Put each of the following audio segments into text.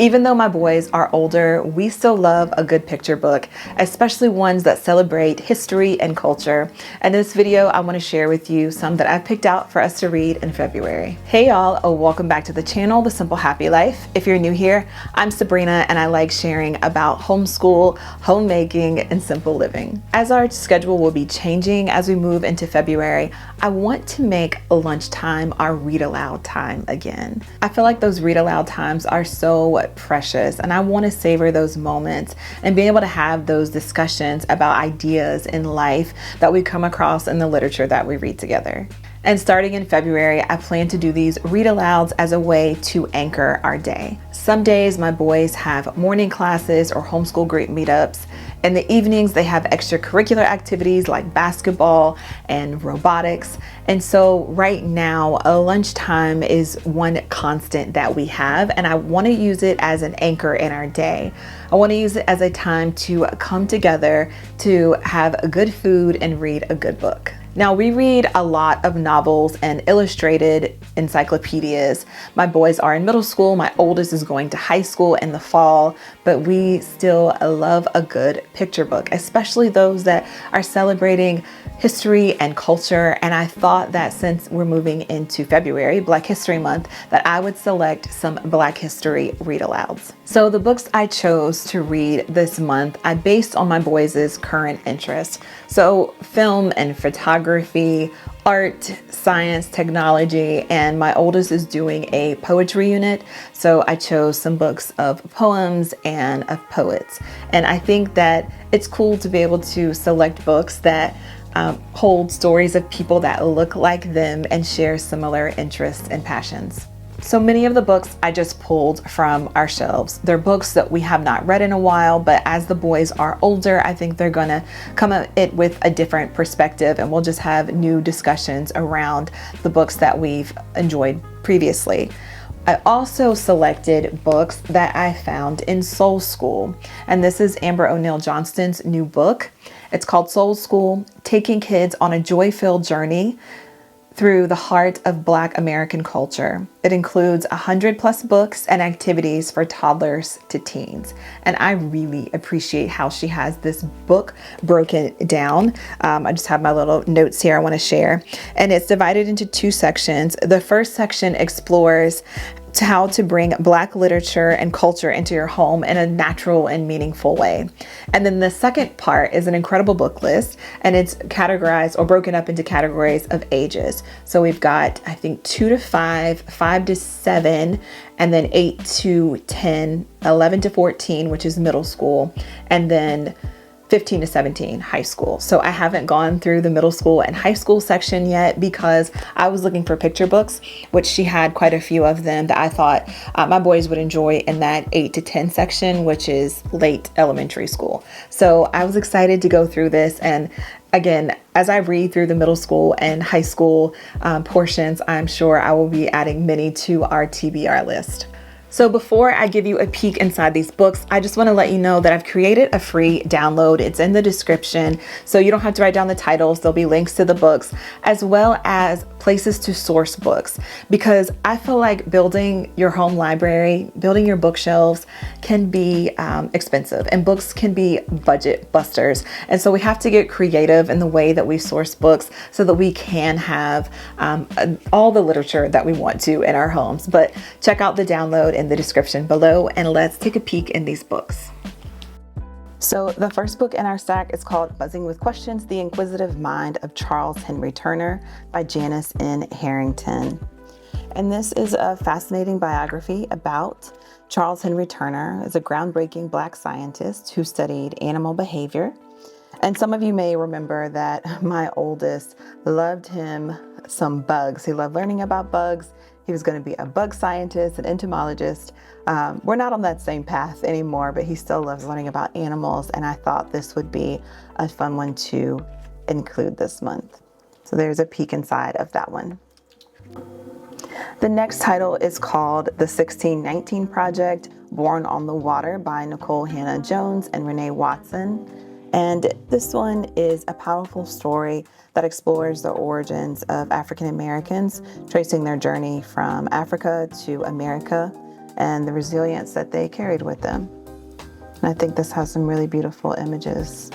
Even though my boys are older, we still love a good picture book, especially ones that celebrate history and culture. In this video, I want to share with you some that I've picked out for us to read in February. Hey y'all, welcome back to the channel, The Simple Happy Life. If you're new here, I'm Sabrina and I like sharing about homeschool, homemaking, and simple living. As our schedule will be changing as we move into February, I want to make lunchtime our read aloud time again. I feel like those read aloud times are so precious and I want to savor those moments and be able to have those discussions about ideas in life that we come across in the literature that we read together. And starting in February, I plan to do these read-alouds as a way to anchor our day. Some days my boys have morning classes or homeschool group meetups. In the evenings, they have extracurricular activities like basketball and robotics. And so right now, a lunchtime is one constant that we have, and I want to use it as an anchor in our day. I want to use it as a time to come together to have a good food and read a good book. Now, we read a lot of novels and illustrated encyclopedias. My boys are in middle school. My oldest is going to high school in the fall, but we still love a good picture book, especially those that are celebrating history and culture. And I thought that since we're moving into February, Black History Month, that I would select some Black history read-alouds. So the books I chose to read this month, I based on my boys' current interests. So film and photography, art, science, technology, and my oldest is doing a poetry unit. So I chose some books of poems and of poets. And I think that it's cool to be able to select books that hold stories of people that look like them and share similar interests and passions. So many of the books I just pulled from our shelves. They're books that we have not read in a while, but as the boys are older, I think they're gonna come at it with a different perspective and we'll just have new discussions around the books that we've enjoyed previously. I also selected books that I found in Soul School, and this is Amber O'Neill Johnston's new book. It's called Soul School, Taking Kids on a Joy-Filled Journey Through the Heart of Black American Culture. It includes 100+ books and activities for toddlers to teens. And I really appreciate how she has this book broken down. I just have my little notes here I want to share. And it's divided into two sections. The first section explores how to bring Black literature and culture into your home in a natural and meaningful way. And then the second part is an incredible book list, and it's categorized or broken up into categories of ages. So we've got, I think, 2 to 5, 5 to 7, and then 8 to 10, 11 to 14, which is middle school, and then 15 to 17, high school. So I haven't gone through the middle school and high school section yet because I was looking for picture books, which she had quite a few of them that I thought my boys would enjoy in that 8 to 10 section, which is late elementary school. So I was excited to go through this. And again, as I read through the middle school and high school portions, I'm sure I will be adding many to our TBR list. So before I give you a peek inside these books, I just want to let you know that I've created a free download. It's in the description, so you don't have to write down the titles. There'll be links to the books, as well as places to source books, because I feel like building your home library, building your bookshelves can be expensive, and books can be budget busters. And so we have to get creative in the way that we source books so that we can have all the literature that we want to in our homes. But check out the download in the description below, and let's take a peek in these books. So the first book in our stack is called Buzzing with Questions, The Inquisitive Mind of Charles Henry Turner by Janice N. Harrington. And this is a fascinating biography about Charles Henry Turner, as a groundbreaking Black scientist who studied animal behavior. And some of you may remember that my oldest loved him some bugs. He loved learning about bugs. He was going to be a bug scientist, an entomologist. We're not on that same path anymore, but he still loves learning about animals. And I thought this would be a fun one to include this month. So there's a peek inside of that one. The next title is called The 1619 Project, Born on the Water by Nicole Hannah Jones and Renee Watson. And this one is a powerful story that explores the origins of African Americans, tracing their journey from Africa to America. and the resilience that they carried with them. And I think this has some really beautiful images.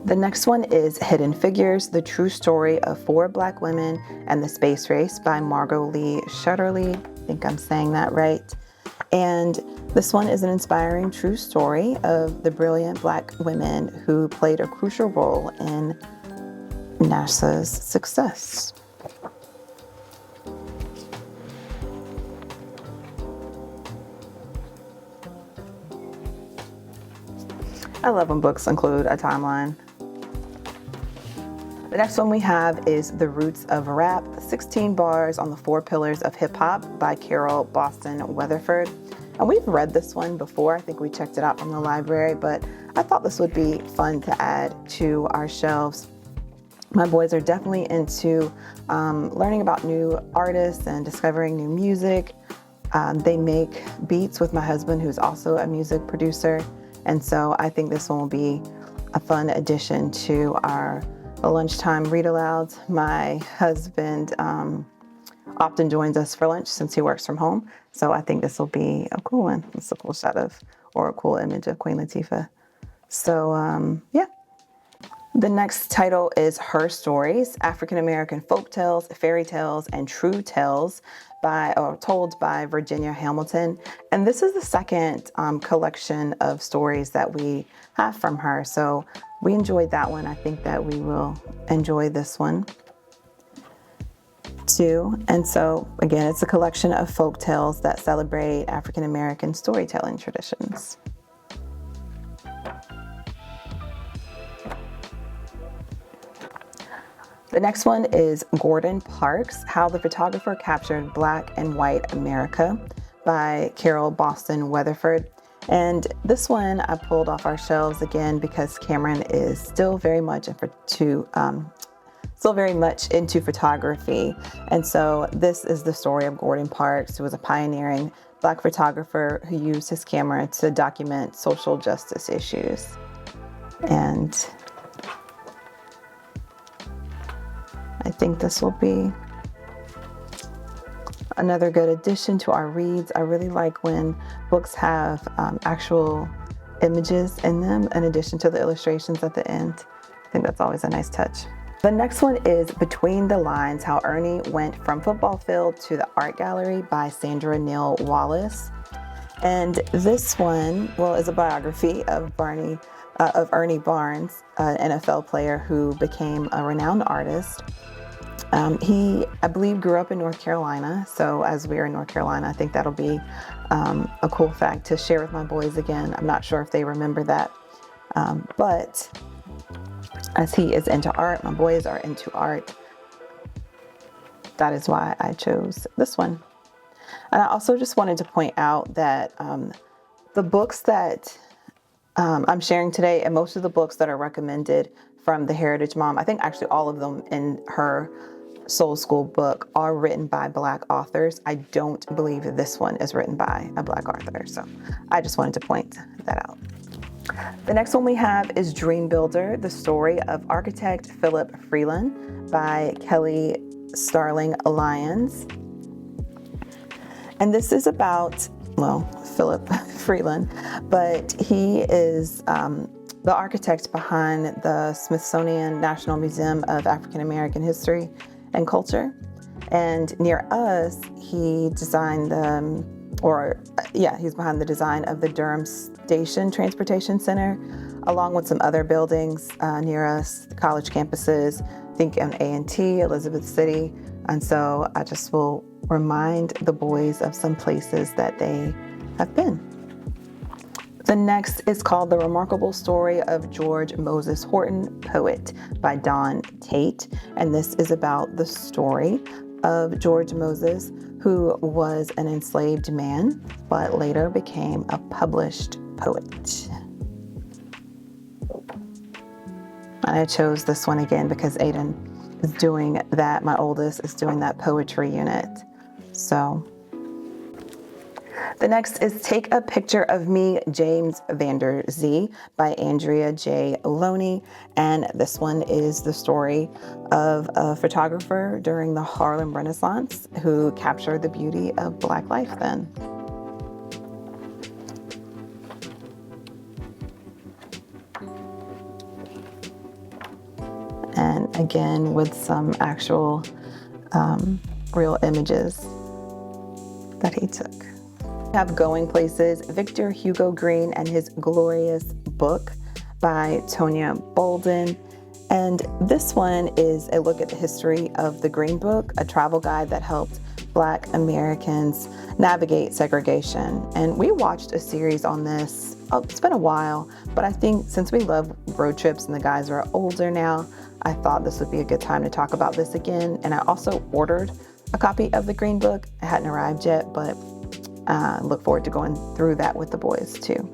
The next one is Hidden Figures, The True Story of Four Black Women and the Space Race by Margot Lee Shetterly. I think I'm saying that right. And this one is an inspiring true story of the brilliant Black women who played a crucial role in NASA's success. I love when books include a timeline. The next one we have is The Roots of Rap, 16 Bars on the Four Pillars of Hip Hop by Carole Boston Weatherford. And we've read this one before. I think we checked it out from the library, but I thought this would be fun to add to our shelves. My boys are definitely into learning about new artists and discovering new music. They make beats with my husband, who's also a music producer. And so I think this one will be a fun addition to our lunchtime read-alouds. My husband often joins us for lunch since he works from home. So I think this will be a cool one. It's a cool shot of, or a cool image of Queen Latifah. So yeah. The next title is Her Stories, African American Folk Tales, Fairy Tales, and True Tales told by Virginia Hamilton. And this is the second collection of stories that we have from her. So we enjoyed that one. I think that we will enjoy this one too. And so again, it's a collection of folk tales that celebrate African American storytelling traditions. The next one is Gordon Parks, How the Photographer Captured Black and White America by Carole Boston Weatherford. And this one I pulled off our shelves again because Cameron is still very much into photography. And so this is the story of Gordon Parks, who was a pioneering Black photographer who used his camera to document social justice issues. And I think this will be another good addition to our reads. I really like when books have actual images in them in addition to the illustrations at the end. I think that's always a nice touch. The next one is Between the Lines, How Ernie Went from Football Field to the Art Gallery by Sandra Neal Wallace. And this one, is a biography of Ernie Barnes, an NFL player who became a renowned artist. He, I believe, grew up in North Carolina. So as we're in North Carolina, I think that'll be a cool fact to share with my boys again. I'm not sure if they remember that. But as he is into art, my boys are into art. That is why I chose this one. And I also just wanted to point out that the books that I'm sharing today, and most of the books that are recommended from the Heritage Mom, I think actually all of them in her Soul School book are written by Black authors. I don't believe that this one is written by a Black author. So I just wanted to point that out. The next one we have is Dream Builder, the story of architect Philip Freeland by Kelly Starling Lyons. And this is about, Philip Freeland, but he is the architect behind the Smithsonian National Museum of African American History and Culture. And near us, he designed he's behind the design of the Durham Station Transportation Center, along with some other buildings near us, the college campuses, I think on A&T, Elizabeth City. And so I just will remind the boys of some places that they have been. The next is called The Remarkable Story of George Moses Horton, Poet by Dawn Tate. And this is about the story of George Moses, who was an enslaved man, but later became a published poet. I chose this one again because Aiden is doing that. My oldest is doing that poetry unit. So The next is Take a Picture of Me, James Vander Zee by Andrea J. Loney. And this one is the story of a photographer during the Harlem Renaissance who captured the beauty of Black life then. And again, with some actual real images that he took. We have Going Places, Victor Hugo Green and his Glorious Book by Tonya Bolden. And this one is a look at the history of the Green Book, a travel guide that helped Black Americans navigate segregation. And we watched a series on this, it's been a while, but I think since we love road trips and the guys are older now, I thought this would be a good time to talk about this again. And I also ordered a copy of the Green Book. It hadn't arrived yet, but look forward to going through that with the boys too.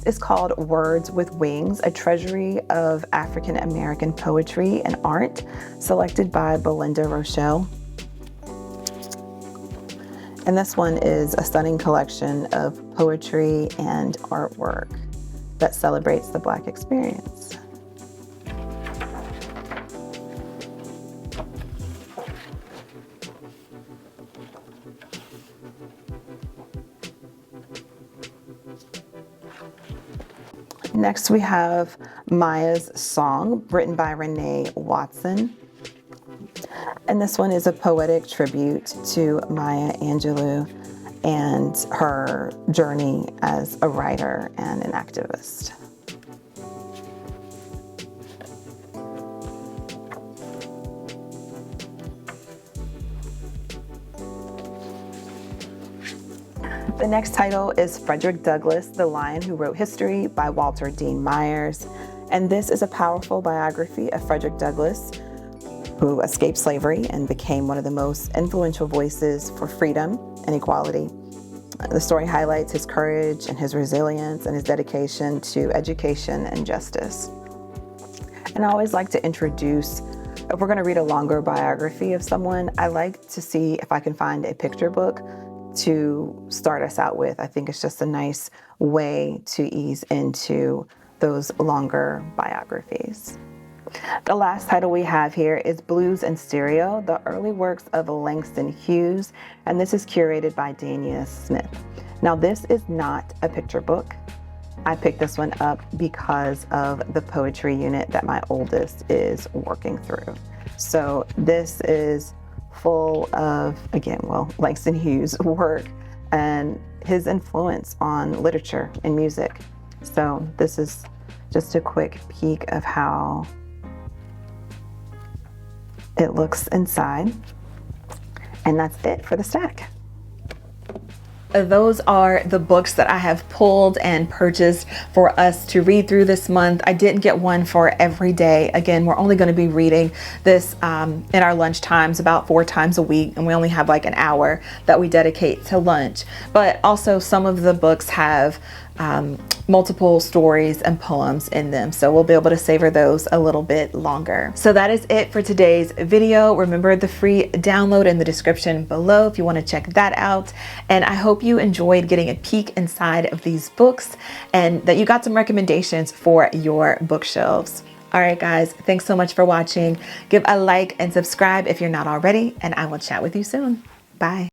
It's called Words with Wings, a treasury of African American poetry and art, selected by Belinda Rochelle. And this one is a stunning collection of poetry and artwork that celebrates the Black experience. Next, we have Maya's Song, written by Renee Watson. And this one is a poetic tribute to Maya Angelou and her journey as a writer and an activist. The next title is Frederick Douglass, The Lion Who Wrote History by Walter Dean Myers. And this is a powerful biography of Frederick Douglass, who escaped slavery and became one of the most influential voices for freedom and equality. The story highlights his courage and his resilience and his dedication to education and justice. And I always like to introduce, if we're going to read a longer biography of someone, I like to see if I can find a picture book to start us out with. I think it's just a nice way to ease into those longer biographies. The last title we have here is Blues and Stereo, the early works of Langston Hughes, and this is curated by Janice Smith. Now, this is not a picture book. I picked this one up because of the poetry unit that my oldest is working through. So this is full of, again, well, Langston Hughes' work and his influence on literature and music. So this is just a quick peek of how it looks inside. And that's it for the stack. Those are the books that I have pulled and purchased for us to read through this month. I didn't get one for every day. Again, we're only going to be reading this in our lunch times about 4 times a week, and we only have like an hour that we dedicate to lunch. But also some of the books have multiple stories and poems in them, so we'll be able to savor those a little bit longer. So that is it for today's video. Remember the free download in the description below if you want to check that out. And I hope you enjoyed getting a peek inside of these books and that you got some recommendations for your bookshelves. All right, guys, thanks so much for watching. Give a like and subscribe if you're not already, and I will chat with you soon. Bye.